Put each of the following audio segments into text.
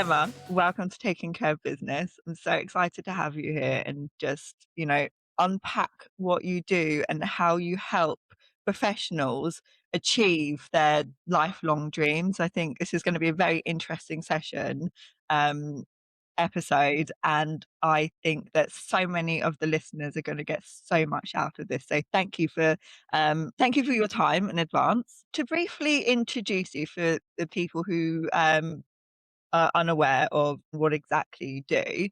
Emma, welcome to Taking Care of Business. I'm so excited to have you here and just, unpack what you do and how you help professionals achieve their lifelong dreams. I think this is going to be a very interesting um, episode, and I think that so many of the listeners are going to get so much out of this. So thank you for your time in advance. To briefly introduce you for the people who are unaware of what exactly you do.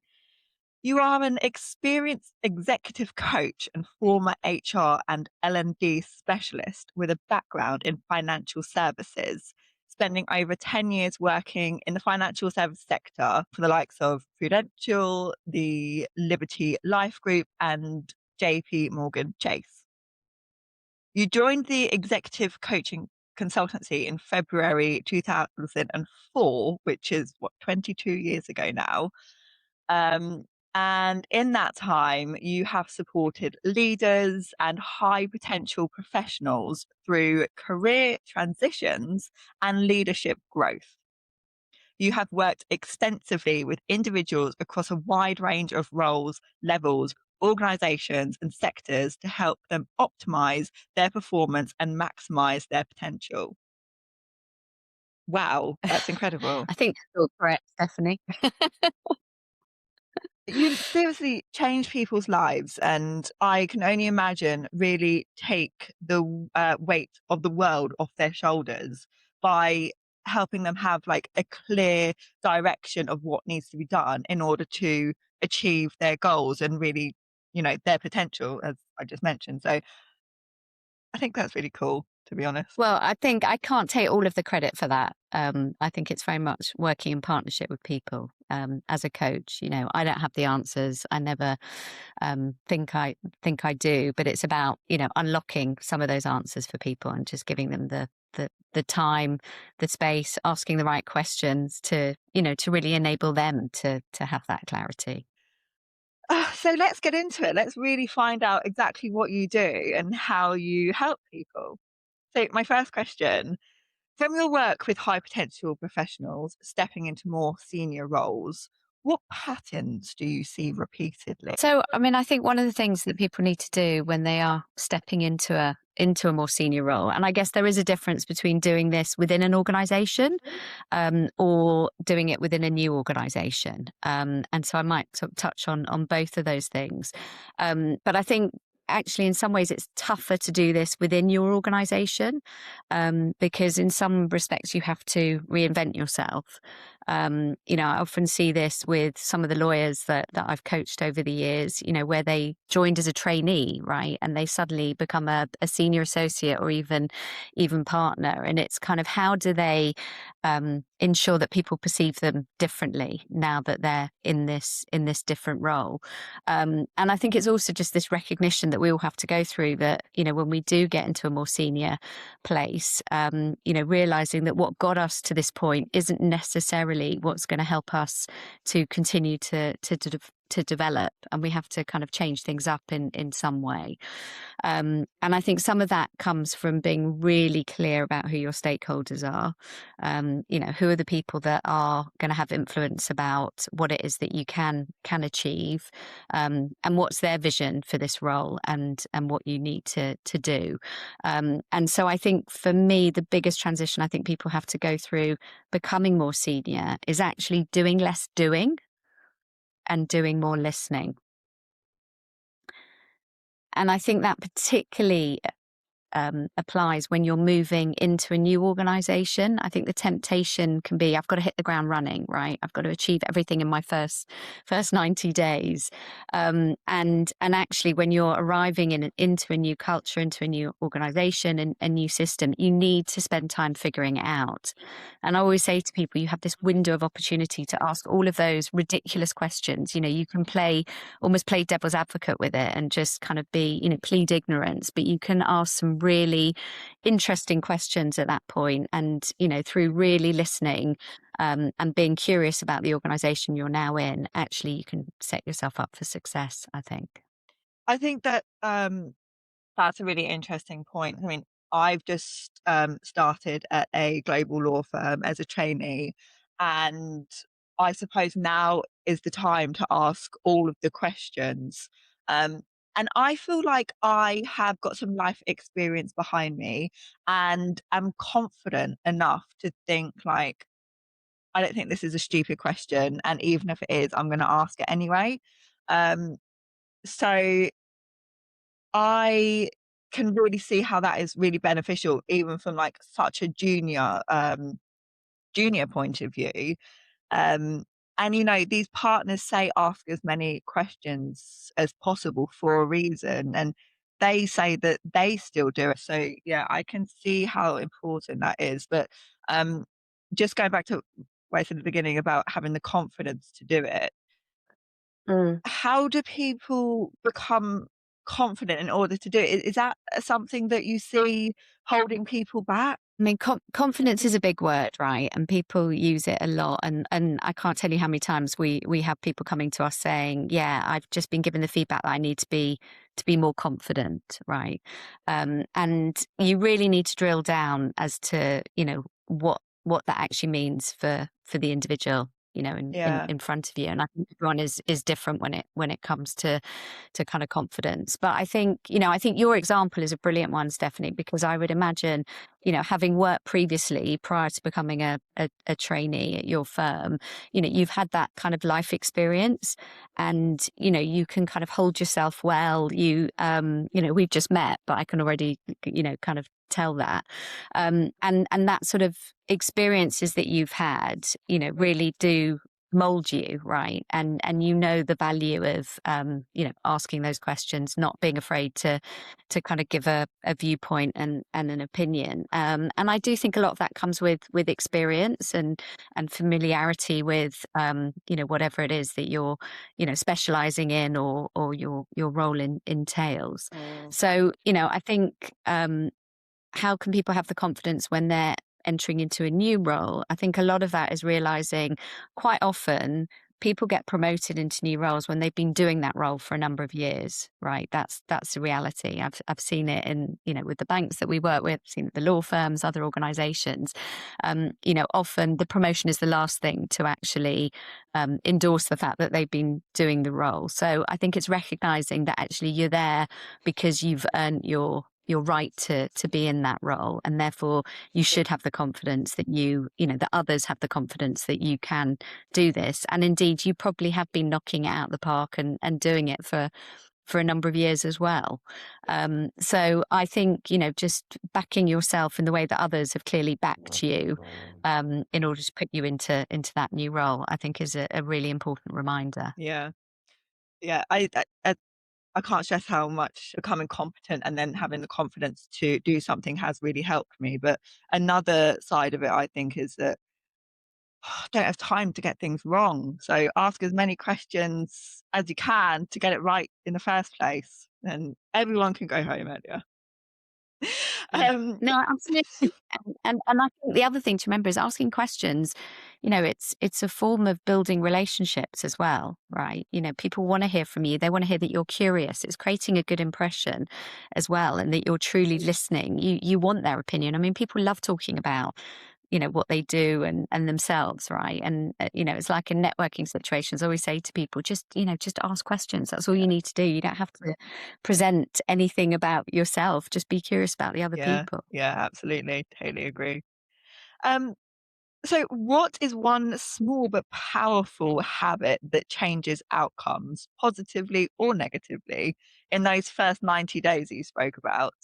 You are an experienced executive coach and former HR and L&D specialist with a background in financial services, spending over 10 years working in the financial service sector for the likes of Prudential, the Liberty Life Group, and JP Morgan Chase. You joined the executive coaching consultancy in February 2004, which is 22 years ago now. Um, and in that time, you have supported leaders and high potential professionals through career transitions and leadership growth. You have worked extensively with individuals across a wide range of roles, levels, organizations, and sectors to help them optimize their performance and maximize their potential. Wow, that's incredible. I think that's all correct, Stephanie. You seriously change people's lives, and I can only imagine really take the weight of the world off their shoulders by helping them have like a clear direction of what needs to be done in order to achieve their goals and really, their potential, as I just mentioned. So I think that's really cool, to be honest. Well, I think I can't take all of the credit for that. I think it's very much working in partnership with people. As a coach, I don't have the answers. I never think I do, but it's about unlocking some of those answers for people and just giving them the time, the space, asking the right questions to really enable them to have that clarity. So let's get into it. Let's really find out exactly what you do and how you help people. So, my first question, from your work with high potential professionals stepping into more senior roles, what patterns do you see repeatedly? So, I mean, I think one of the things that people need to do when they are stepping into a more senior role, and I guess there is a difference between doing this within an organization or doing it within a new organization. And so I might sort of touch on both of those things. But I think actually in some ways it's tougher to do this within your organization because in some respects you have to reinvent yourself. I often see this with some of the lawyers that I've coached over the years, where they joined as a trainee, right? And they suddenly become a senior associate or even partner. And it's kind of how do they ensure that people perceive them differently now that they're in this different role. And I think it's also just this recognition that we all have to go through that, when we do get into a more senior place, realizing that what got us to this point isn't necessarily what's going to help us to continue to develop, and we have to kind of change things up in some way. And I think some of that comes from being really clear about who your stakeholders are. Who are the people that are going to have influence about what it is that you can achieve, and what's their vision for this role and what you need to do. And so I think for me, the biggest transition I think people have to go through becoming more senior is actually doing less doing and doing more listening. And I think that particularly applies when you're moving into a new organization. I think the temptation can be, I've got to hit the ground running, right? I've got to achieve everything in my first 90 days. And actually, when you're arriving into a new culture, into a new organization and a new system, you need to spend time figuring it out. And I always say to people, you have this window of opportunity to ask all of those ridiculous questions. You can almost play devil's advocate with it and just kind of be, plead ignorance, but you can ask some really interesting questions at that point. And, through really listening and being curious about the organization you're now in, actually, you can set yourself up for success, I think. I think that that's a really interesting point. I mean, I've just started at a global law firm as a trainee, and I suppose now is the time to ask all of the questions. Um, and I feel like I have got some life experience behind me and am confident enough to think like, I don't think this is a stupid question. And even if it is, I'm going to ask it anyway. Um, so I can really see how that is really beneficial, even from like such a junior point of view. Um, and these partners say ask as many questions as possible for a reason, and they say that they still do it. So yeah, I can see how important that is. But um, just going back to what I said at the beginning about having the confidence to do it, Mm. how do people become confident in order to do it? Is that something that you see holding people back? I mean, confidence is a big word, right? And people use it a lot. And I can't tell you how many times we have people coming to us saying, "Yeah, I've just been given the feedback that I need to be more confident," right? And you really need to drill down as to what that actually means for the individual, Yeah, in front of you. And I think everyone is different when it comes to kind of confidence. But I think your example is a brilliant one, Stephanie, because I would imagine having worked previously prior to becoming a trainee at your firm, you've had that kind of life experience and, you can kind of hold yourself well. We've just met, but I can already, kind of tell that. And that sort of experiences that you've had, really do mold you, right? And the value of asking those questions, not being afraid to kind of give a viewpoint and an opinion. And I do think a lot of that comes with experience and familiarity with whatever it is that you're specializing in or your role entails. mm, So I think how can people have the confidence when they're entering into a new role? I think a lot of that is realizing quite often people get promoted into new roles when they've been doing that role for a number of years, right? That's the reality. I've seen it in, with the banks that we work with, seen it at the law firms, other organizations. Often the promotion is the last thing to actually endorse the fact that they've been doing the role. So I think it's recognizing that actually you're there because you've earned your right to be in that role, and therefore you should have the confidence that that others have the confidence that you can do this. And indeed you probably have been knocking it out of the park and doing it for a number of years as well. So I think just backing yourself in the way that others have clearly backed you in order to put you into that new role, I think is a really important reminder. yeah, yeah. I can't stress how much becoming competent and then having the confidence to do something has really helped me. But another side of it, I think, is that I don't have time to get things wrong. So ask as many questions as you can to get it right in the first place, and everyone can go home earlier. Yeah. Um, No, absolutely. And I think the other thing to remember is asking questions, it's a form of building relationships as well, right? People want to hear from you. They want to hear that you're curious. It's creating a good impression as well, and that you're truly listening. You want their opinion. I mean, people love talking about what they do and themselves, right? And it's like in networking situations, I always say to people, just ask questions. That's all you need to do. You don't have to present anything about yourself. Just be curious about the other yeah, people. yeah, absolutely, totally agree. Um, so what is one small but powerful habit that changes outcomes positively or negatively in those first 90 days that you spoke about?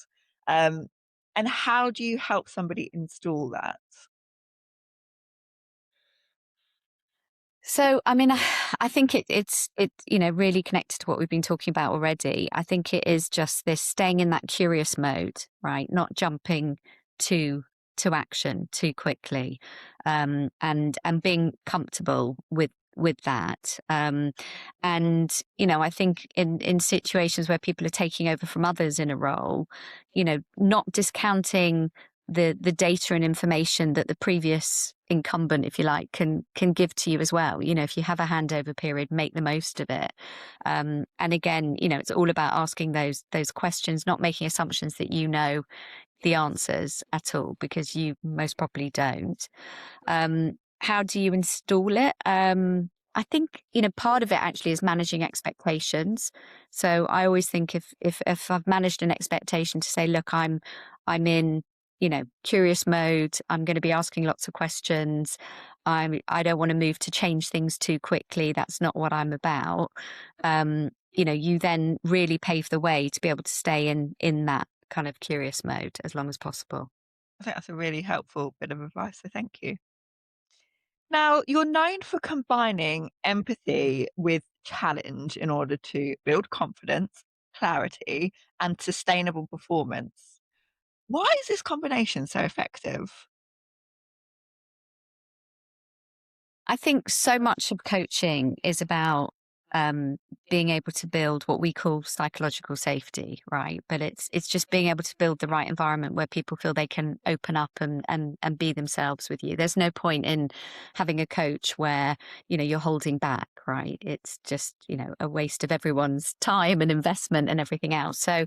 Um, and how do you help somebody install that? So, I mean, I think it's really connected to what we've been talking about already. I think it is just this staying in that curious mode, right? Not jumping to to action too quickly, and being comfortable with that. And I think in situations where people are taking over from others in a role, not discounting the data and information that the previous incumbent, if you like, can give to you as well. If you have a handover period, make the most of it. And again, it's all about asking those questions, not making assumptions that the answers at all, because you most probably don't. how do you install it? I think, part of it actually is managing expectations. So I always think if I've managed an expectation to say, look, I'm in, curious mode. I'm going to be asking lots of questions. I don't want to move to change things too quickly. That's not what I'm about. You then really pave the way to be able to stay in that kind of curious mode as long as possible. I think that's a really helpful bit of advice, so thank you. Now, you're known for combining empathy with challenge in order to build confidence, clarity, and sustainable performance. Why is this combination so effective? I think so much of coaching is about um, being able to build what we call psychological safety, right? But it's just being able to build the right environment where people feel they can open up and be themselves with you. There's no point in having a coach where you're holding back, right? It's just a waste of everyone's time and investment and everything else. So,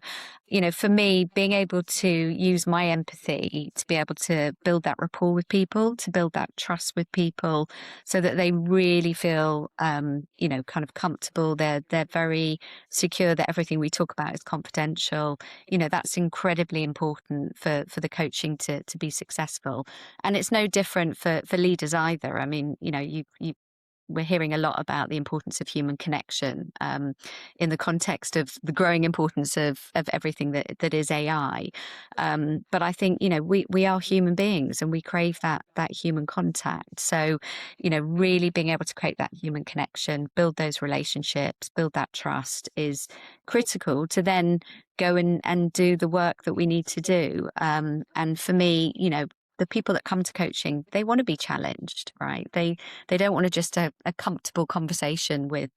for me, being able to use my empathy to be able to build that rapport with people, to build that trust with people so that they really feel, kind of comfortable. They're very secure that everything we talk about is confidential. That's incredibly important for the coaching to be successful. And it's no different for leaders either. I mean, we're hearing a lot about the importance of human connection in the context of the growing importance of everything that is AI. But I think we are human beings and we crave that human contact. So really being able to create that human connection, build those relationships, build that trust is critical to then go and do the work that we need to do. And for me, the people that come to coaching, they want to be challenged, right? They don't want to just a comfortable conversation with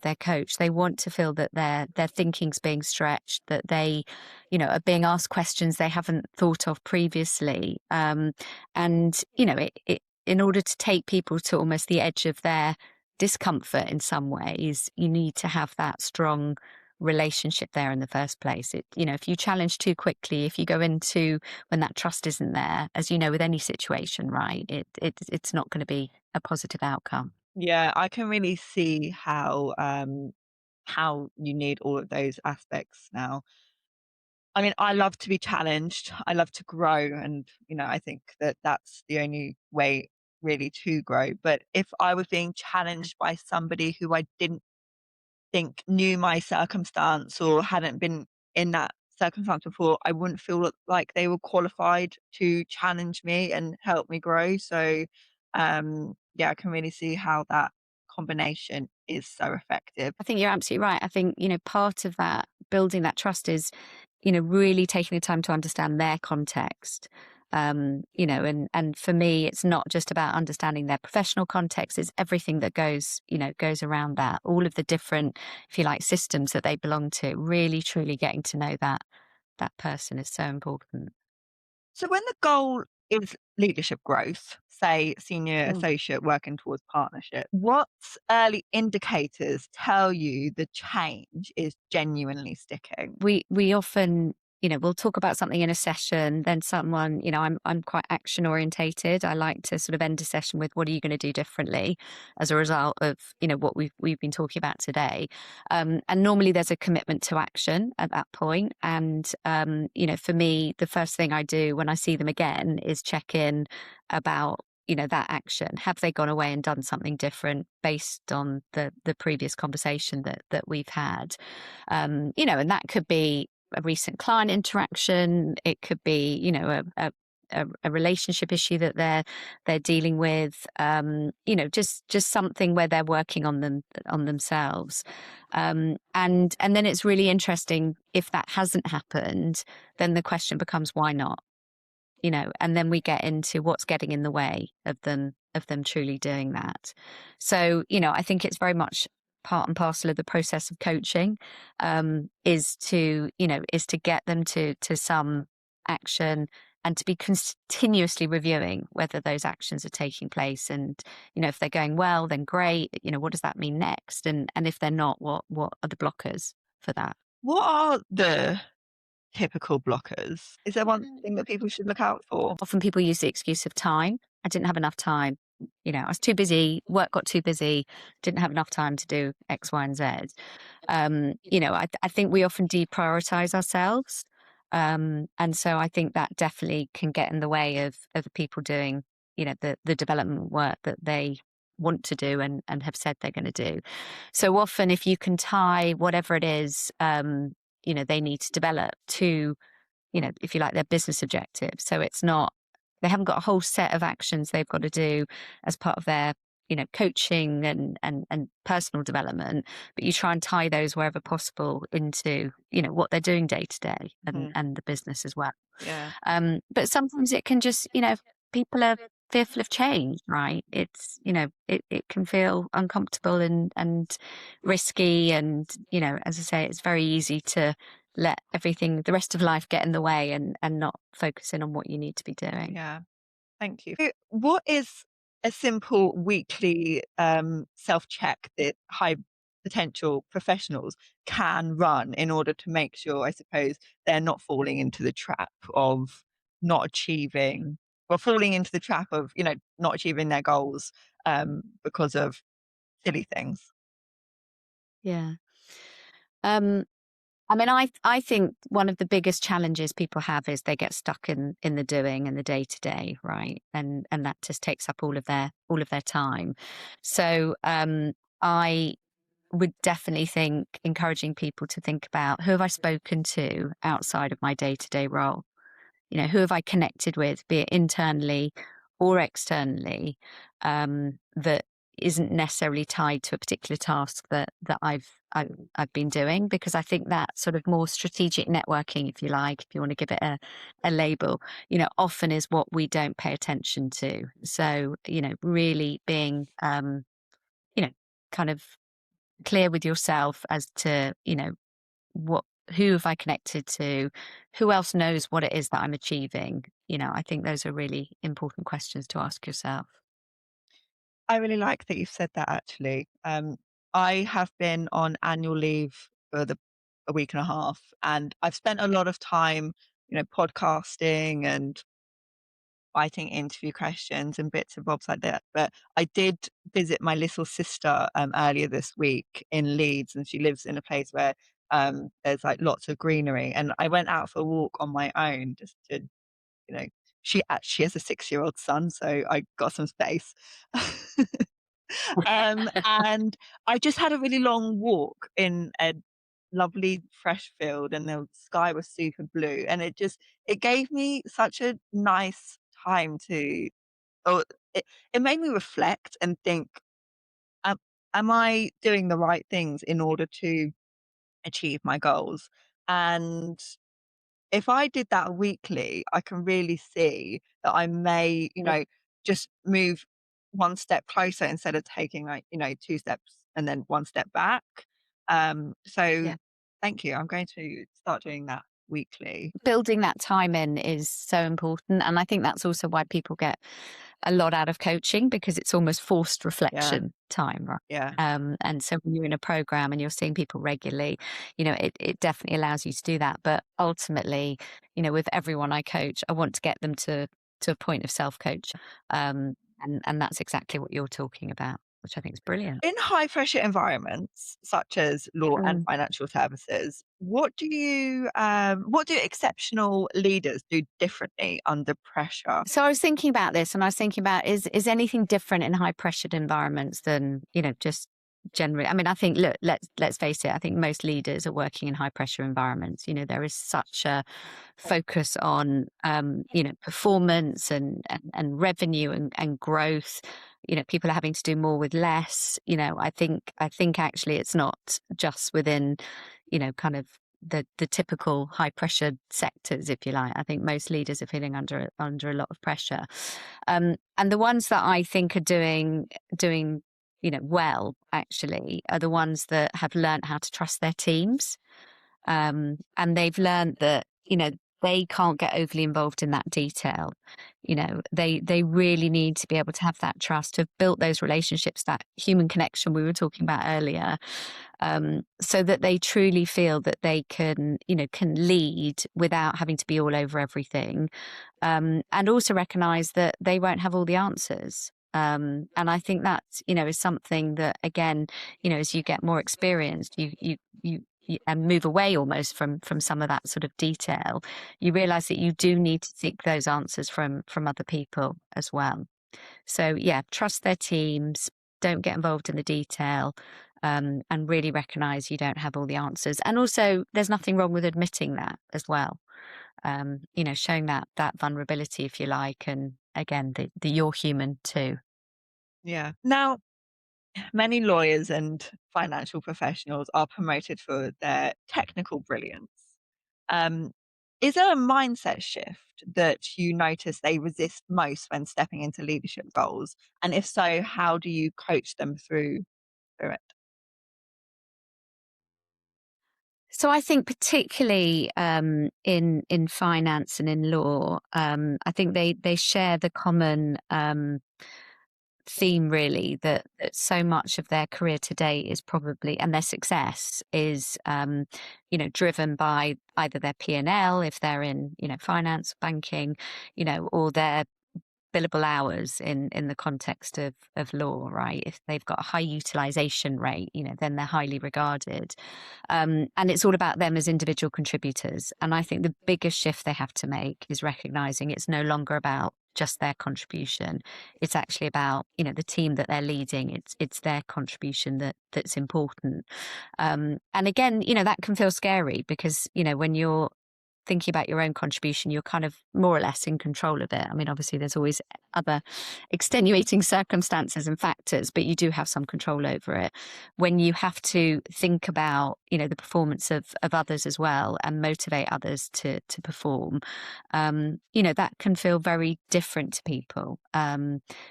their coach. They want to feel that their thinking's being stretched, that they, are being asked questions they haven't thought of previously. And in order to take people to almost the edge of their discomfort in some ways, you need to have that strong relationship there in the first place. If you challenge too quickly, if you go into when that trust isn't there, as you know, with any situation, right, it's not going to be a positive outcome. Yeah, I can really see how you need all of those aspects now. I mean, I love to be challenged. I love to grow, and I think that that's the only way really to grow. But if I was being challenged by somebody who I didn't think knew my circumstance or hadn't been in that circumstance before, I wouldn't feel like they were qualified to challenge me and help me grow. So, yeah, I can really see how that combination is so effective. I think you're absolutely right. I think, part of that building that trust is, really taking the time to understand their context. And for me, it's not just about understanding their professional context, it's everything that goes around that, all of the different, if you like, systems that they belong to, really truly getting to know that person is so important. So, when the goal is leadership growth, say senior associate working towards partnership, what early indicators tell you the change is genuinely sticking? We often, we'll talk about something in a session, then someone, I'm quite action orientated. I like to sort of end a session with what are you going to do differently as a result of, what we've been talking about today. And normally there's a commitment to action at that point. And for me, the first thing I do when I see them again is check in about that action. Have they gone away and done something different based on the previous conversation that we've had? And that could be a recent client interaction. It could be, a relationship issue that they're dealing with. Just something where they're working on themselves. And then it's really interesting if that hasn't happened. Then the question becomes why not? And then we get into what's getting in the way of them truly doing that. So, I think it's very much part and parcel of the process of coaching, is to get them to some action and to be continuously reviewing whether those actions are taking place. And, if they're going well, then great. What does that mean next? And if they're not, what are the blockers for that? What are the typical blockers? Is there one thing that people should look out for? Often people use the excuse of time. I didn't have enough time. I was too busy, work got too busy, didn't have enough time to do X, Y, and Z. I think we often deprioritize ourselves. And so I think that definitely can get in the way of people doing, the development work that they want to do and have said they're going to do. So often if you can tie whatever it is, they need to develop to, if you like, their business objectives. So it's not, they haven't got a whole set of actions they've got to do as part of their, coaching and personal development, but you try and tie those wherever possible into, what they're doing day to day Mhm. and the business as well. Yeah. But sometimes it can just, people are fearful of change, right? It's, it can feel uncomfortable and risky. And, as I say, it's very easy to let everything, the rest of life get in the way and not focus in on what you need to be doing. Yeah. Thank you. What is a simple weekly self check that high potential professionals can run in order to make sure, I suppose, they're not falling into the trap of not achieving, or falling into the trap of, not achieving their goals because of silly things? Yeah. Um, I think one of the biggest challenges people have is they get stuck in the doing and the day to day, right? And that just takes up all of their time. So I would definitely think encouraging people to think about, who have I spoken to outside of my day to day role? Who have I connected with, be it internally or externally, that isn't necessarily tied to a particular task that I've been doing, because I think that sort of more strategic networking, if you like, if you want to give it a label, often is what we don't pay attention to. So, really being, you know, kind of clear with yourself as to, what who have I connected to? Who else knows what it is that I'm achieving? I think those are really important questions to ask yourself. I really like that you've said that actually. I have been on annual leave for a week and a half, and I've spent a lot of time, podcasting and writing interview questions and bits and bobs like that. But I did visit my little sister earlier this week in Leeds, and she lives in a place where there's like lots of greenery. And I went out for a walk on my own just to, you know, she actually has a 6-year-old son, so I got some space. And I just had a really long walk in a lovely fresh field, and the sky was super blue, and it gave me such a nice time to, oh, it made me reflect and think, am, am I doing the right things in order to achieve my goals? And if I did that weekly, I can really see that I may, just move one step closer instead of taking like, 2 steps and then 1 step back. So Yeah. thank you. I'm going to start doing that weekly. Building that time in is so important. And I think that's also why people get a lot out of coaching, because it's almost forced Yeah, reflection time, right? yeah. And so when you're in a program and you're seeing people regularly, it definitely allows you to do that. But ultimately, with everyone I coach, I want to get them to a point of self coach. And that's exactly what you're talking about, which I think is brilliant. In high pressure environments such as law and Mm. financial services, what do exceptional leaders do differently under pressure? So I was thinking about this, and I was thinking about, is anything different in high pressured environments than, just generally? I mean, I think, look, let's face it, I think most leaders are working in high pressure environments. There is such a focus on performance and revenue and growth. People are having to do more with less. I think actually it's not just within, kind of the typical high pressure sectors, if you like. I think most leaders are feeling under a lot of pressure, and the ones that I think are doing well actually are the ones that have learned how to trust their teams, and they've learned that they can't get overly involved in that detail. They really need to be able to have that trust, to have built those relationships, that human connection we were talking about earlier, so that they truly feel that they can lead without having to be all over everything, and also recognize that they won't have all the answers. And I think that, is something that, again, as you get more experienced, and move away almost from some of that sort of detail, you realize that you do need to seek those answers from other people as well. So yeah, trust their teams, don't get involved in the detail, and really recognize you don't have all the answers. And also, there's nothing wrong with admitting that as well. Showing that vulnerability, if you like, and again, the you're human too. Yeah. Now, many lawyers and financial professionals are promoted for their technical brilliance. Um, is there a mindset shift that you notice they resist most when stepping into leadership roles? And if so, how do you coach them through it? So I think particularly in finance and in law, I think they share the common theme, really, that so much of their career today is probably, and their success is, driven by either their P&L if they're in finance, banking, or their billable hours in the context of law, right? If they've got a high utilization rate, then they're highly regarded. And it's all about them as individual contributors. And I think the biggest shift they have to make is recognizing it's no longer about just their contribution. It's actually about, the team that they're leading. It's their contribution that's important. And again, that can feel scary because, when you're thinking about your own contribution, you're kind of more or less in control of it. I mean, obviously, there's always other extenuating circumstances and factors, but you do have some control over it. When you have to think about, the performance of others as well and motivate others to perform, that can feel very different to people.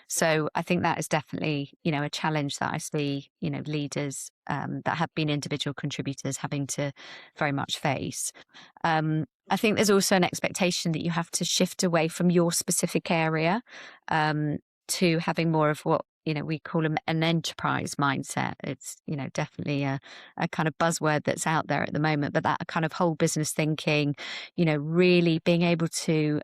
So I think that is definitely, a challenge that I see, leaders that have been individual contributors having to very much face. I think there's also an expectation that you have to shift away from your specific area to having more of what we call an enterprise mindset. It's definitely a kind of buzzword that's out there at the moment, but that kind of whole business thinking, really being able to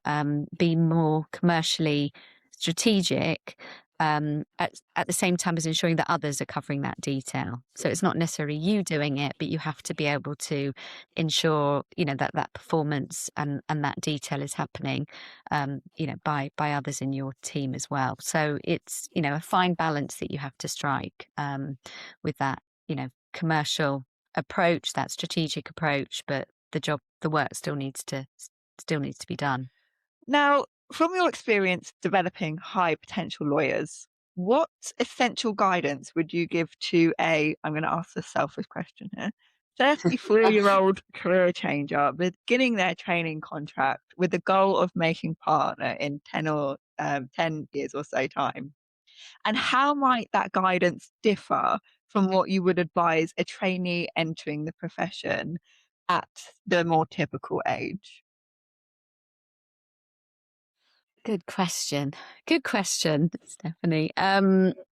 be more commercially strategic, at the same time as ensuring that others are covering that detail. So it's not necessarily you doing it, but you have to be able to ensure, that performance and that detail is happening, by others in your team as well. So it's, a fine balance that you have to strike, with that, commercial approach, that strategic approach, but the work still needs to be done. Now, from your experience developing high potential lawyers, what essential guidance would you give to I'm going to ask a selfish question here, 33-year-old career changer beginning their training contract with the goal of making partner in 10 years or so time? And how might that guidance differ from what you would advise a trainee entering the profession at the more typical age? Good question. Good question, Stephanie.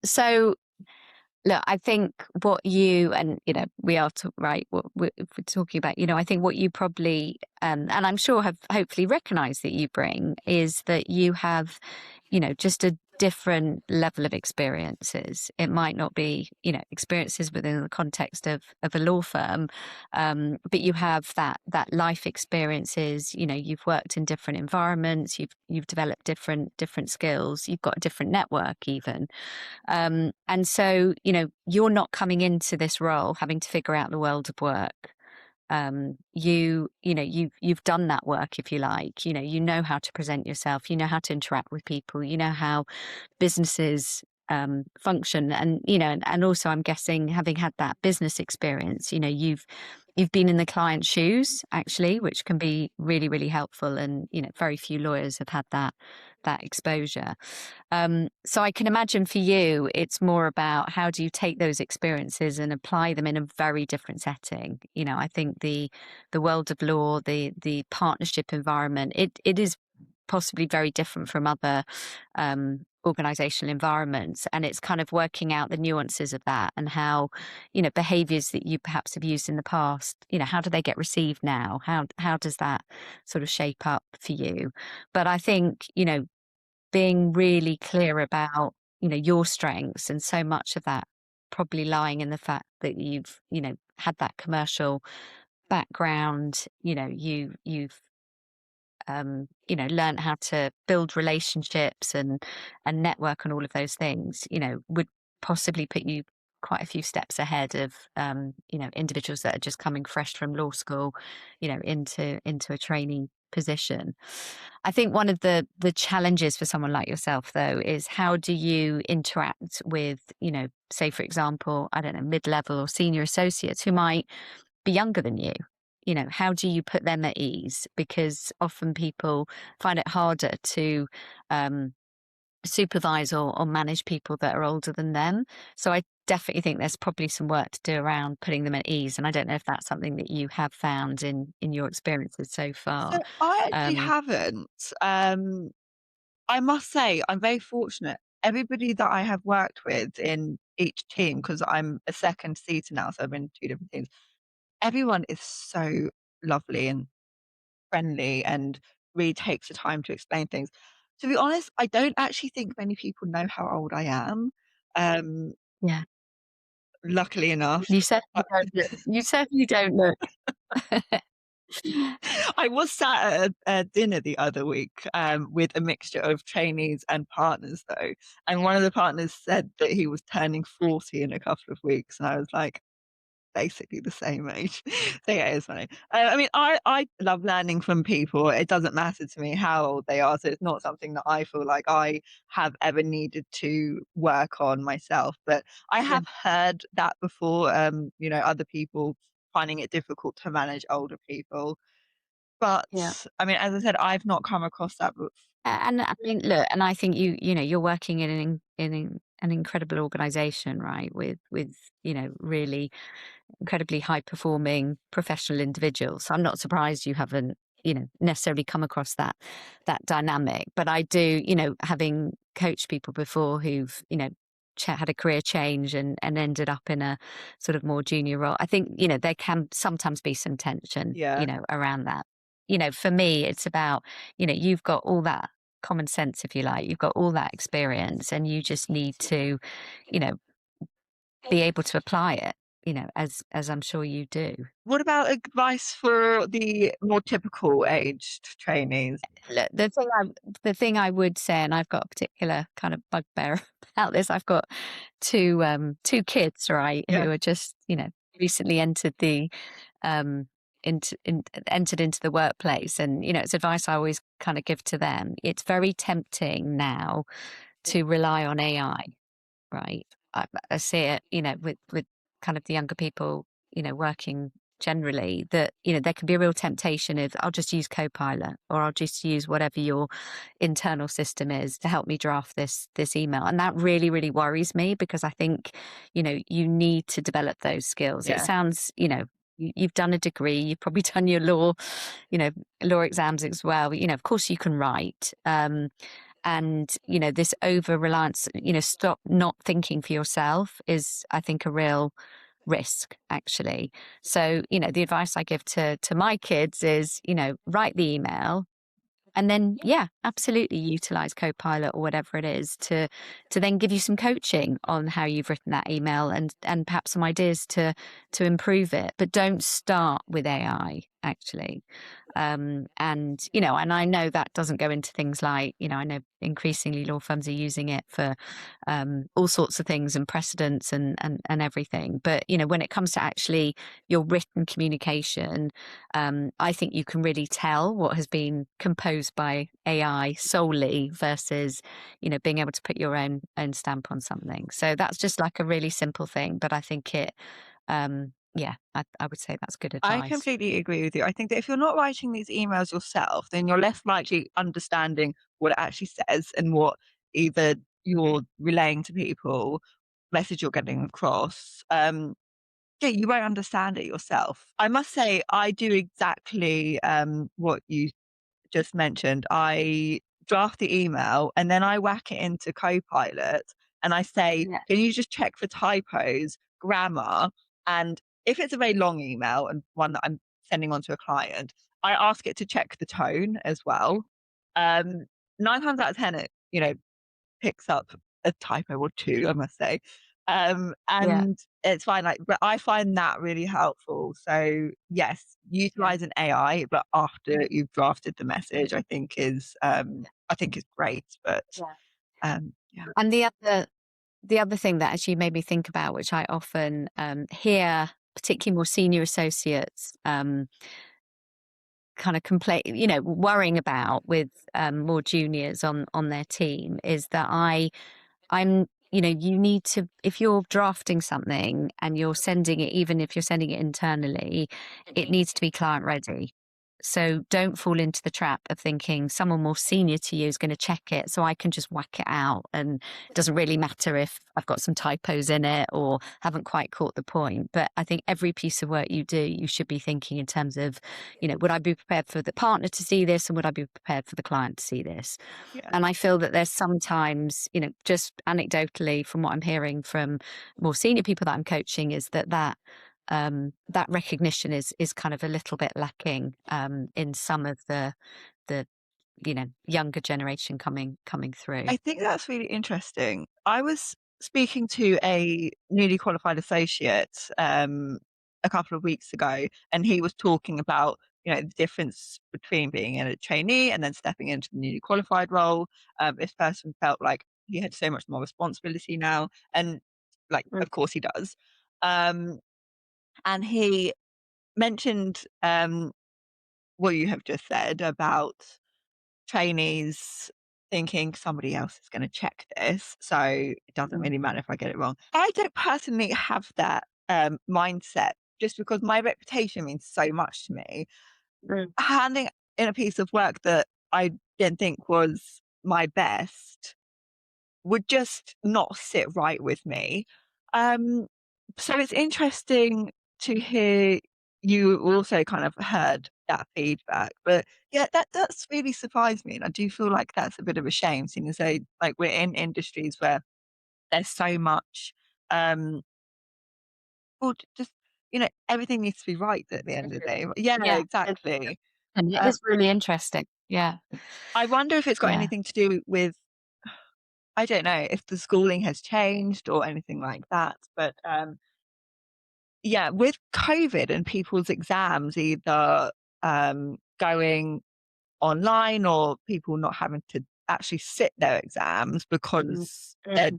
So look, I think what you and we are right. What if we're talking about, I think what you probably and I'm sure have hopefully recognised that you bring is that you have, just a different level of experiences. It might not be, experiences within the context of a law firm, but you have that life experiences. You've worked in different environments. You've developed different skills. You've got a different network even. And so, you're not coming into this role having to figure out the world of work. You've done that work, if you like. You know how to present yourself. You know how to interact with people. You know how businesses function, and and also, I'm guessing, having had that business experience, you've been in the client's shoes, actually, which can be really, really helpful. And very few lawyers have had that exposure. So I can imagine for you, it's more about how do you take those experiences and apply them in a very different setting. I think the world of law, the partnership environment, it is possibly very different from other organizational environments, and it's kind of working out the nuances of that and how behaviors that you perhaps have used in the past, how do they get received now, how does that sort of shape up for you. But I think being really clear about your strengths, and so much of that probably lying in the fact that you've, had that commercial background, you've learned how to build relationships and network and all of those things, would possibly put you quite a few steps ahead of individuals that are just coming fresh from law school, into a trainee position. I think one of the challenges for someone like yourself though is how do you interact with, say for example, I don't know, mid-level or senior associates who might be younger than you. How do you put them at ease? Because often people find it harder to um, supervise or manage people that are older than them. So I definitely think there's probably some work to do around putting them at ease. And I don't know if that's something that you have found in your experiences so So far. I actually Um, haven't. I must say I'm very fortunate. Everybody that I have worked with in each team, because I'm a second seater now, so I've been in 2 different teams. Everyone is so lovely and friendly and really takes the time to explain things. To be honest, I don't actually think many people know how old I am, um, yeah, luckily enough. you certainly don't look. You certainly don't look. I was sat at a dinner the other week, with a mixture of trainees and partners, though, and one of the partners said that he was turning 40 in a couple of weeks, and I was like, basically the same age. So, yeah, it's funny. I mean, I love learning from people. It doesn't matter to me how old they are, so it's not something that I feel like I have ever needed to work on myself, but I Yeah, have heard that before, other people finding it difficult to manage older people. yeah. But, I mean, as I said, I've not come across that And I mean, look, and I think you're working in an incredible organization, right? With really incredibly high performing professional individuals. So I'm not surprised you haven't, necessarily come across that dynamic. But I do, having coached people before who've, had a career change and ended up in a sort of more junior role. I think, there can sometimes be some tension, yeah, around that. For me, it's about, you've got all that common sense, if you like, you've got all that experience, and you just need to, you know, be able to apply it, as I'm sure you do. what about advice for the more typical aged trainees? Look, the thing I would say, and I've got a particular kind of bugbear about this. I've got two kids, right, Yeah, who are just, recently um entered into the workplace, and it's advice I always kind of give to them. It's very tempting now to rely on AI. Right. I see it, with kind of the younger people, working generally, that, there can be a real temptation of I'll just use Copilot, or I'll just use whatever your internal system is to help me draft this email. And that really, really worries me, because I think, you need to develop those skills. It yeah. sounds, you've done a degree, you've probably done your you know, law exams as well. Of course you can write. And this over reliance, stop not thinking for yourself, is, I think, a real risk, actually. So the advice I give to my kids is, write the email, and then, yeah, absolutely utilize Copilot or whatever it is to then give you some coaching on how you've written that email, and perhaps some ideas to improve it. But don't start with AI, actually. And I know that doesn't go into things like, I know increasingly law firms are using it for all sorts of things, and precedents, and everything. But when it comes to actually your written communication, I think you can really tell what has been composed by AI solely versus, being able to put your own stamp on something. So that's just like a really simple thing, but I think yeah, I would say that's good I advice. completely agree with you. I think that if you're not writing these emails yourself, then you're less likely understanding what it actually says and what either you're relaying to people, message you're getting across. Yeah, you won't understand it yourself. I must say, I do exactly what you just mentioned. I draft the email and then I whack it into Copilot and I say, Yeah. can you just check for typos, grammar? And if it's a very long email and one that I'm sending on to a client, I ask it to check the tone as well. Um, 9 times out of 10, it, picks up a typo or two, I must say. Yeah. And it's fine, like, but I find that really helpful. So yes, Yeah. utilize an AI, but after you've drafted the message, I think is great. But Yeah. yeah, And the other thing that actually made me think about, which I often hear, particularly more senior associates, kind of complain, worrying about with more juniors on their team, is that you need to, if you're drafting something and you're sending it, even if you're sending it internally, it needs to be client ready. So don't fall into the trap of thinking someone more senior to you is going to check it, so I can just whack it out. And it doesn't really matter if I've got some typos in it or haven't quite caught the point. But I think every piece of work you do, you should be thinking in terms of, would I be prepared for the partner to see this, and would I be prepared for the client to see this? yeah. And I feel that there's sometimes, just anecdotally from what I'm hearing from more senior people that I'm coaching, is that recognition is kind of a little bit lacking in some of the younger generation coming through. I think that's really interesting. I was speaking to a newly qualified associate a couple of weeks ago, and he was talking about the difference between being in a trainee and then stepping into the newly qualified role. This person felt like he had so much more responsibility now, and like, Mm. of course, he does. Um, and he mentioned what you have just said about trainees thinking somebody else is going to check this, so it doesn't Mm. really matter if I get it wrong. I don't personally have that mindset, just because my reputation means so much to me. Mm. Handing in a piece of work that I didn't think was my best would just not sit right with me. Um, so it's interesting to hear you also kind of heard that feedback. But yeah, that's really surprised me. And I do feel like that's a bit of a shame, seeing as though like we're in industries where there's so much well just everything needs to be right at the end of the day. Yeah, Yeah, exactly. and it Uh, is really interesting. Yeah, I wonder if it's got yeah. anything to do with I don't know if the schooling has changed or anything like that. But yeah, with COVID and people's exams either going online or people not having to actually sit their exams Mm.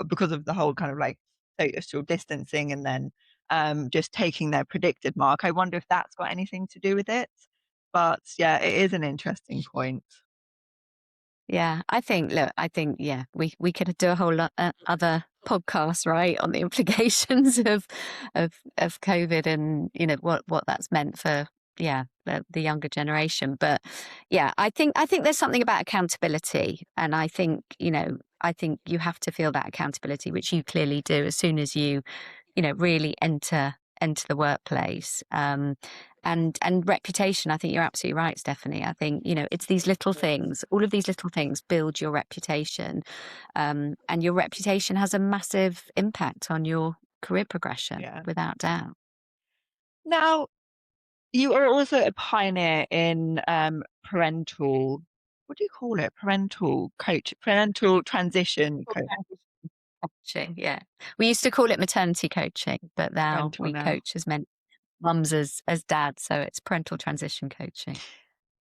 because of the whole kind of like social distancing, and then just taking their predicted mark. I wonder if that's got anything to do with it. But yeah, it is an interesting point. Yeah, yeah, we could do a whole lot other podcasts, right, on the implications of COVID and what that's meant for the younger generation. But yeah, I think there's something about accountability, and I think you have to feel that accountability, which you clearly do as soon as you really enter the workplace. And reputation, I think you're absolutely right, Stephanie. I think, it's these little things, all of these little things build your reputation. And your reputation has a massive impact on your career progression, Yeah. without doubt. Now, you are also a pioneer in parental, what do you call it? Parental transition coach, Coaching, yeah. We used to call it maternity coaching, but now parental we now. coach as many mums as dads. So it's parental transition coaching.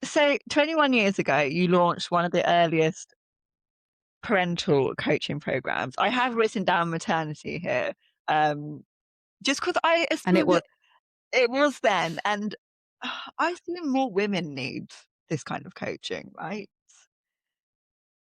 So 21 years ago, you launched one of the earliest parental coaching programs. I have written down maternity here, just because I And it assumed was that it was then, and I assume more women need this kind of coaching, right?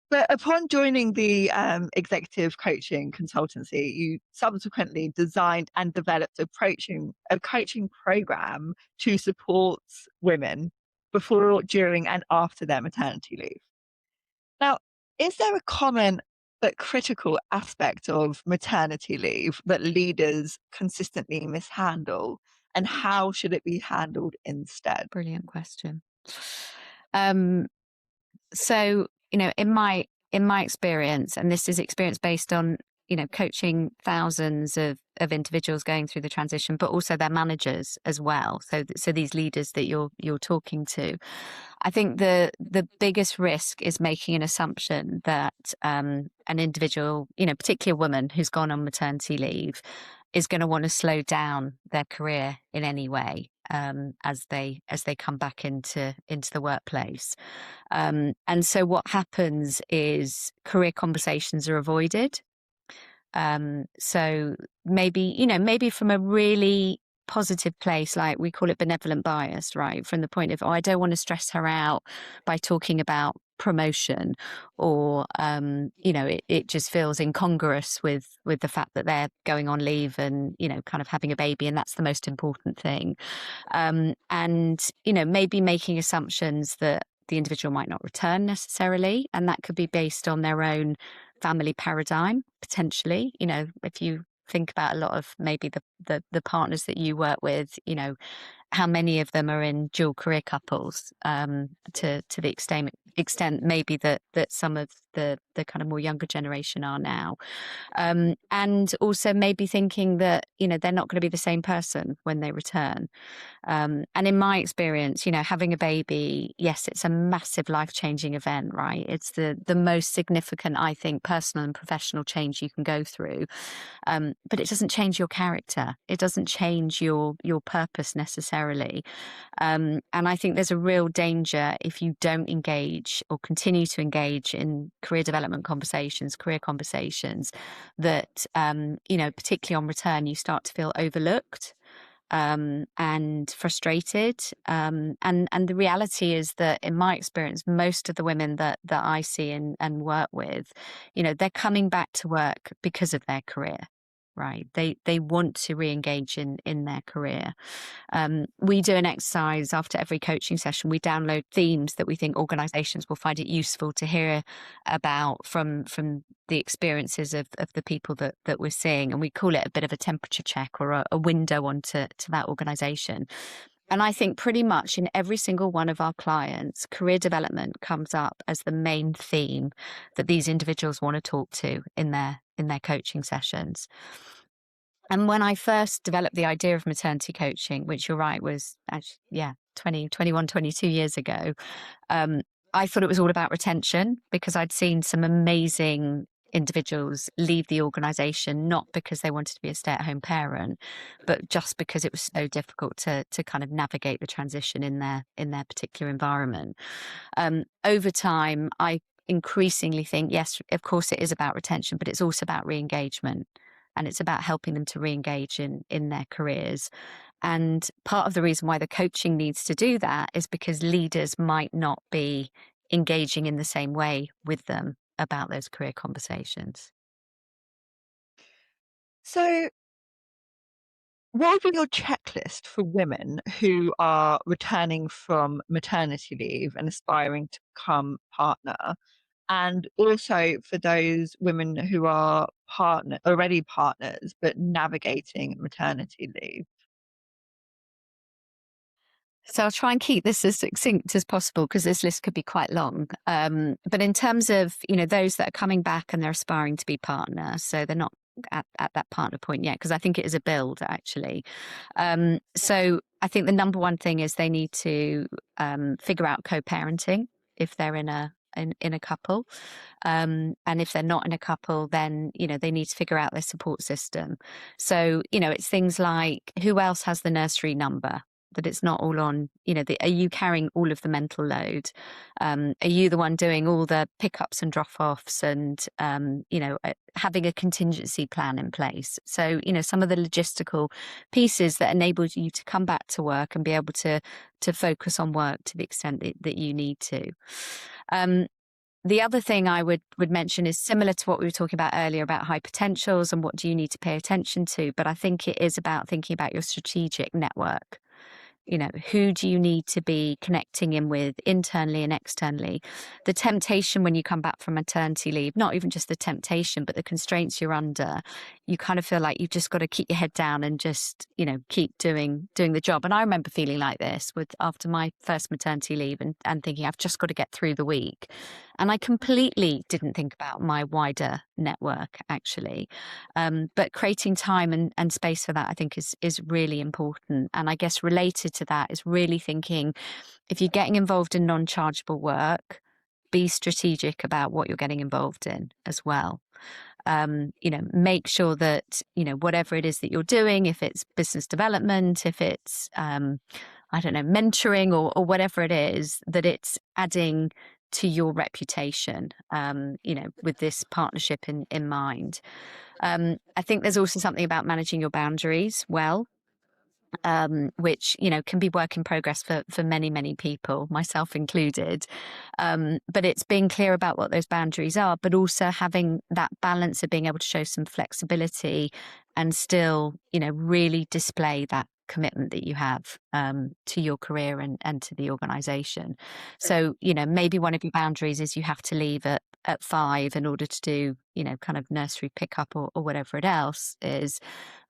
But upon joining the executive coaching consultancy, you subsequently designed and developed a coaching program to support women before, during, and after their maternity leave. Now, is there a common but critical aspect of maternity leave that leaders consistently mishandle, and how should it be handled instead? brilliant question. Um, So, in my experience, and this is experience based on coaching thousands of individuals going through the transition, but also their managers as well. So these leaders that you're talking to, I think the biggest risk is making an assumption that an individual, particularly a woman who's gone on maternity leave, is going to want to slow down their career in any way as they come back into the workplace. And so what happens is career conversations are avoided. So maybe from a really positive place, like we call it benevolent bias, right? From the point of, I don't want to stress her out by talking about promotion, or it just feels incongruous with the fact that they're going on leave and kind of having a baby, and that's the most important thing. And maybe making assumptions that the individual might not return necessarily, and that could be based on their own family paradigm potentially. If you think about a lot of maybe the partners that you work with, how many of them are in dual career couples, to the extent maybe that some of the kind of more younger generation are now. And also maybe thinking that, they're not going to be the same person when they return. And in my experience, having a baby, yes, it's a massive life-changing event, right? It's the most significant, I think, personal and professional change you can go through. But it doesn't change your character. It doesn't change your purpose necessarily. And I think there's a real danger if you don't engage or continue to engage in career development conversations, career conversations, that, particularly on return, you start to feel overlooked and frustrated. And the reality is that, in my experience, most of the women that I see and work with, they're coming back to work because of their career. Right. They want to re-engage in their career. We do an exercise after every coaching session. We download themes that we think organizations will find it useful to hear about from the experiences of the people that we're seeing. And we call it a bit of a temperature check, or a window onto that organization. And I think pretty much in every single one of our clients, career development comes up as the main theme that these individuals want to talk to in their coaching sessions. And when I first developed the idea of maternity coaching, which you're right, was actually, 22 years ago, I thought it was all about retention, because I'd seen some amazing individuals leave the organization, not because they wanted to be a stay-at-home parent, but just because it was so difficult to kind of navigate the transition in their particular environment. Over time, I increasingly think, yes, of course it is about retention, but it's also about re-engagement. And it's about helping them to re-engage in their careers. And part of the reason why the coaching needs to do that is because leaders might not be engaging in the same way with them about those career conversations. So, what would be your checklist for women who are returning from maternity leave and aspiring to become partner? And also for those women who are already partners, but navigating maternity leave? So I'll try and keep this as succinct as possible, because this list could be quite long. But in terms of, those that are coming back and they're aspiring to be partner, so they're not at that partner point yet, because I think it is a build, actually. So I think the number one thing is they need to figure out co-parenting if they're in a couple. And if they're not in a couple, then, they need to figure out their support system. So, it's things like, who else has the nursery number? That it's not all on, are you carrying all of the mental load? Are you the one doing all the pickups and drop-offs, and, having a contingency plan in place? So, some of the logistical pieces that enable you to come back to work and be able to focus on work to the extent that you need to. The other thing I would mention is similar to what we were talking about earlier about high potentials and what do you need to pay attention to, but I think it is about thinking about your strategic network. Who do you need to be connecting in with internally and externally? The temptation when you come back from maternity leave, not even just the temptation, but the constraints you're under, you kind of feel like you've just got to keep your head down and just, keep doing the job. And I remember feeling like this after my first maternity leave and thinking, I've just got to get through the week. And I completely didn't think about my wider network actually. But creating time and space for that, I think is really important. And I guess related to that is really thinking, if you're getting involved in non-chargeable work, be strategic about what you're getting involved in as well. Make sure that, whatever it is that you're doing, if it's business development, if it's, I don't know, mentoring or whatever it is, that it's adding to your reputation, with this partnership in mind. I think there's also something about managing your boundaries well, which can be work in progress for many people, myself included. But it's being clear about what those boundaries are, but also having that balance of being able to show some flexibility and still, really display that commitment that you have to your career and to the organization. So, maybe one of your boundaries is you have to leave at 5 in order to do, kind of nursery pickup or whatever it else is.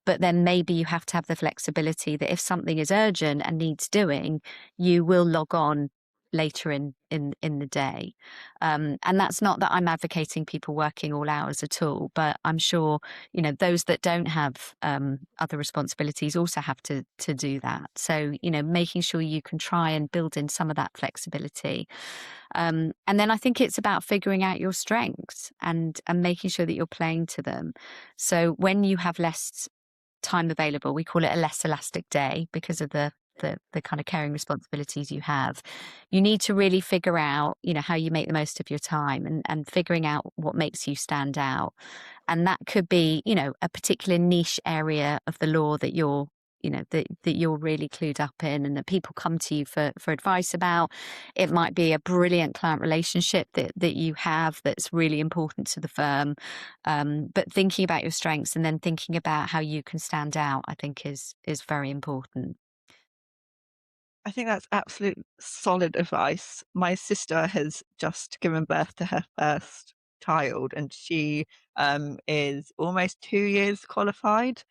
But then maybe you have to have the flexibility that if something is urgent and needs doing, you will log on later in the day. And that's not that I'm advocating people working all hours at all, but I'm sure, those that don't have other responsibilities also have to do that. So, making sure you can try and build in some of that flexibility. And then I think it's about figuring out your strengths and making sure that you're playing to them. So when you have less time available, we call it a less elastic day because of the kind of caring responsibilities you have. You need to really figure out, how you make the most of your time and figuring out what makes you stand out. And that could be, a particular niche area of the law that you're that you're really clued up in and that people come to you for advice about. It might be a brilliant client relationship that you have that's really important to the firm. But thinking about your strengths and then thinking about how you can stand out, I think is very important. I think that's absolute solid advice. My sister has just given birth to her first child, and she is almost 2 years qualified.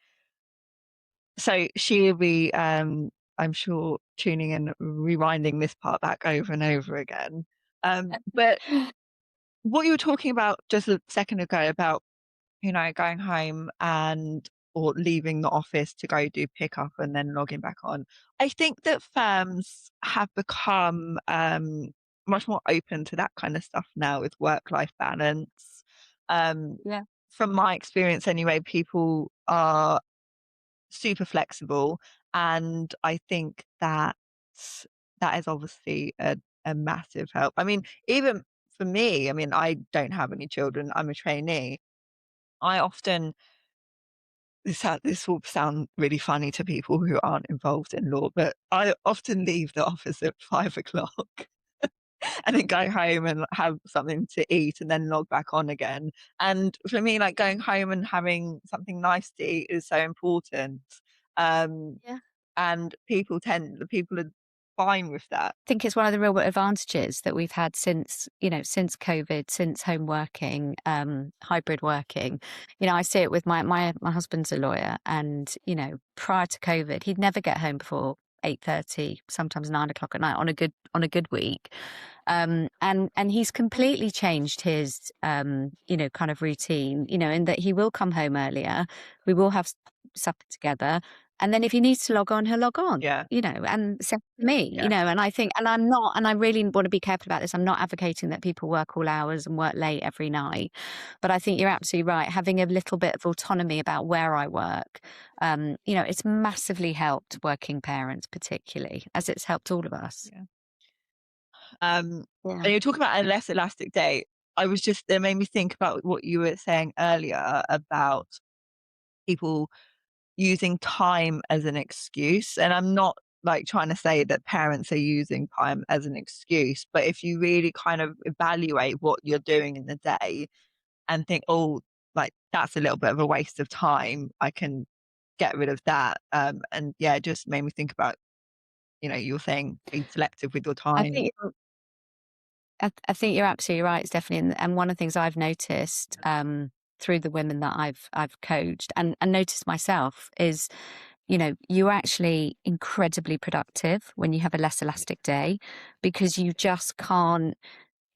So she'll be, I'm sure, tuning and rewinding this part back over and over again. But what you were talking about just a second ago about, going home and or leaving the office to go do pickup and then logging back on. I think that firms have become much more open to that kind of stuff now with work-life balance. Um, Yeah. from my experience anyway, people are super flexible, and I think that is obviously a massive help. I mean, even for me, I mean, I don't have any children, I'm a trainee. I often this will sound really funny to people who aren't involved in law, but I often leave the office at 5 o'clock and then go home and have something to eat and then log back on again. And for me, like, going home and having something nice to eat is so important. Um, Yeah. and people are fine with that. Think it's one of the real advantages that we've had since COVID, since home working, hybrid working. I see it with my husband's a lawyer, and prior to COVID, he'd never get home before 8:30, sometimes 9 o'clock at night on a good week. And he's completely changed his kind of routine, in that he will come home earlier, we will have supper together, and then if he needs to log on, he'll log on, Yeah, and same for me, yeah, and I think, and I really want to be careful about this. I'm not advocating that people work all hours and work late every night, but I think you're absolutely right. Having a little bit of autonomy about where I work, it's massively helped working parents, particularly as it's helped all of us. yeah. Um, Yeah. and you're talking about a less elastic day. It made me think about what you were saying earlier about people using time as an excuse. And I'm not like trying to say that parents are using time as an excuse, but if you really kind of evaluate what you're doing in the day and think, oh, like, that's a little bit of a waste of time, I can get rid of that. And yeah, it just made me think about, you're saying be selective with your I time. think I think you're absolutely right, Stephanie. And one of the things I've noticed through the women that I've coached and noticed myself is, you're actually incredibly productive when you have a less elastic day because you just can't,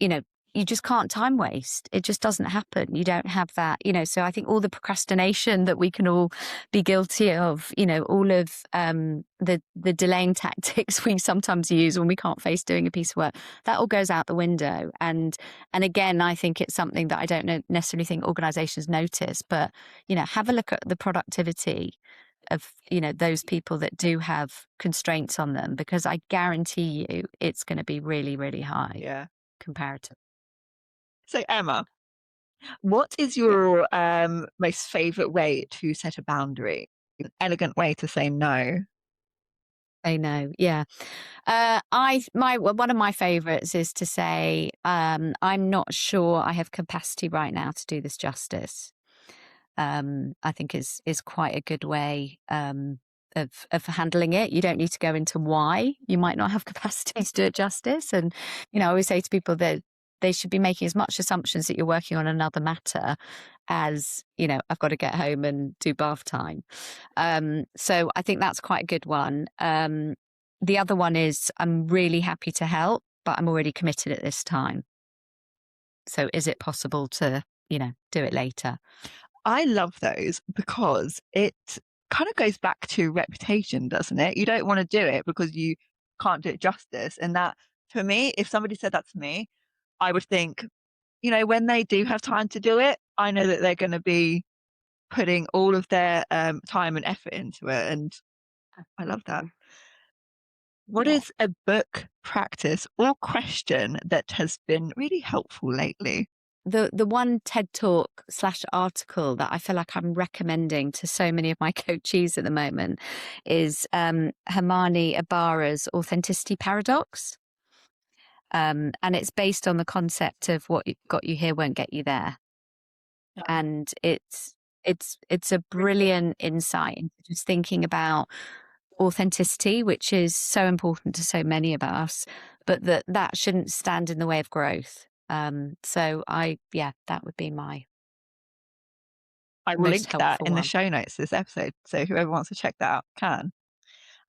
you know, you just can't time waste. It just doesn't happen. You don't have that, so I think all the procrastination that we can all be guilty of, all of the delaying tactics we sometimes use when we can't face doing a piece of work, that all goes out the window. And again, I think it's something that I don't necessarily think organizations notice, but, have a look at the productivity of, those people that do have constraints on them, because I guarantee you it's going to be really, really high Yeah. comparative. So Emma, what is your most favorite way to set a boundary? An elegant way to say no. I know, yeah. One of my favorites is to say, I'm not sure I have capacity right now to do this justice. I think is quite a good way of handling it. You don't need to go into why you might not have capacity to do it justice. And I always say to people that they should be making as much assumptions that you're working on another matter as I've got to get home and do bath time. So I think that's quite a good one. The other one is I'm really happy to help, but I'm already committed at this time. So is it possible to do it later? I love those because it kind of goes back to reputation, doesn't it? You don't want to do it because you can't do it justice. And that, for me, if somebody said that to me, I would think, when they do have time to do it, I know that they're going to be putting all of their time and effort into it. And I love that. What Yeah. is a book, practice, or question that has been really helpful lately? The one TED Talk / article that I feel like I'm recommending to so many of my coachees at the moment is Hermione Ibarra's Authenticity Paradox. And it's based on the concept of what got you here won't get you there. And it's a brilliant insight into just thinking about authenticity, which is so important to so many of us, but that shouldn't stand in the way of growth. So that would be my I will most link that helpful in the one. show notes to this episode, so whoever wants to check that out can.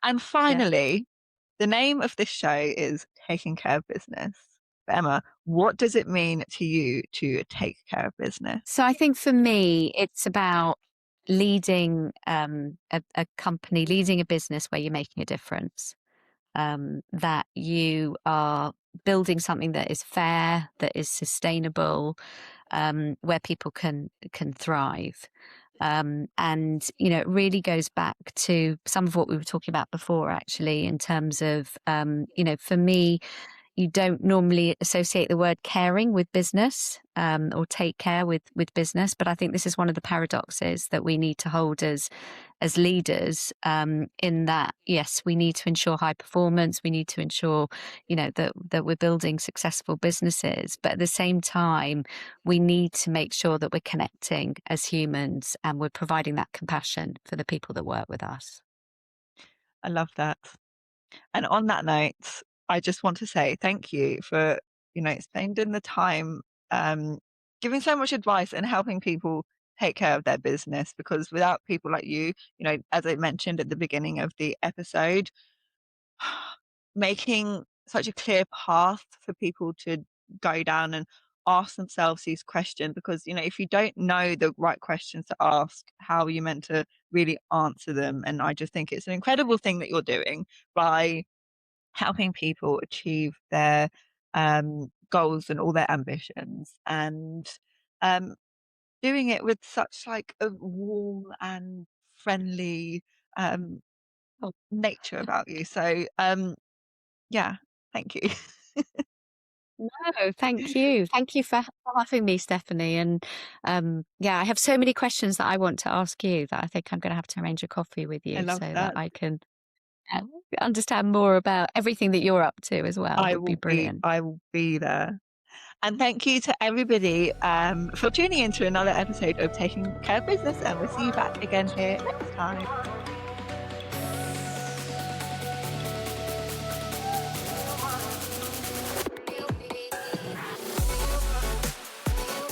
And Yeah. finally, the name of this show is Taking Care of Business. But Emma, what does it mean to you to take care of business? So I think for me, it's about leading a company, leading a business where you're making a difference. That you are building something that is fair, that is sustainable, where people can thrive. And it really goes back to some of what we were talking about before, actually, in terms of for me, you don't normally associate the word caring with business, or take care with business, but I think this is one of the paradoxes that we need to hold as leaders, in that, yes, we need to ensure high performance, we need to ensure that we're building successful businesses, but at the same time we need to make sure that we're connecting as humans and we're providing that compassion for the people that work with us. I love that. And on that note, I just want to say thank you for, spending the time, um, giving so much advice and helping people take care of their business. Because without people like you, as I mentioned at the beginning of the episode, making such a clear path for people to go down and ask themselves these questions, because if you don't know the right questions to ask, how are you meant to really answer them? And I just think it's an incredible thing that you're doing by helping people achieve their goals and all their ambitions, and um, doing it with such like a warm and friendly um, nature about you. So yeah, thank you. No, thank you. Thank you for having me, Stephanie. And I have so many questions that I want to ask you that I think I'm going to have to arrange a coffee with I you love so that that. I can uh, understand more about everything that you're up to as well. Would be brilliant. I will be there. And thank you to everybody for tuning in to another episode of Taking Care of Business. And we'll see you back again here next time.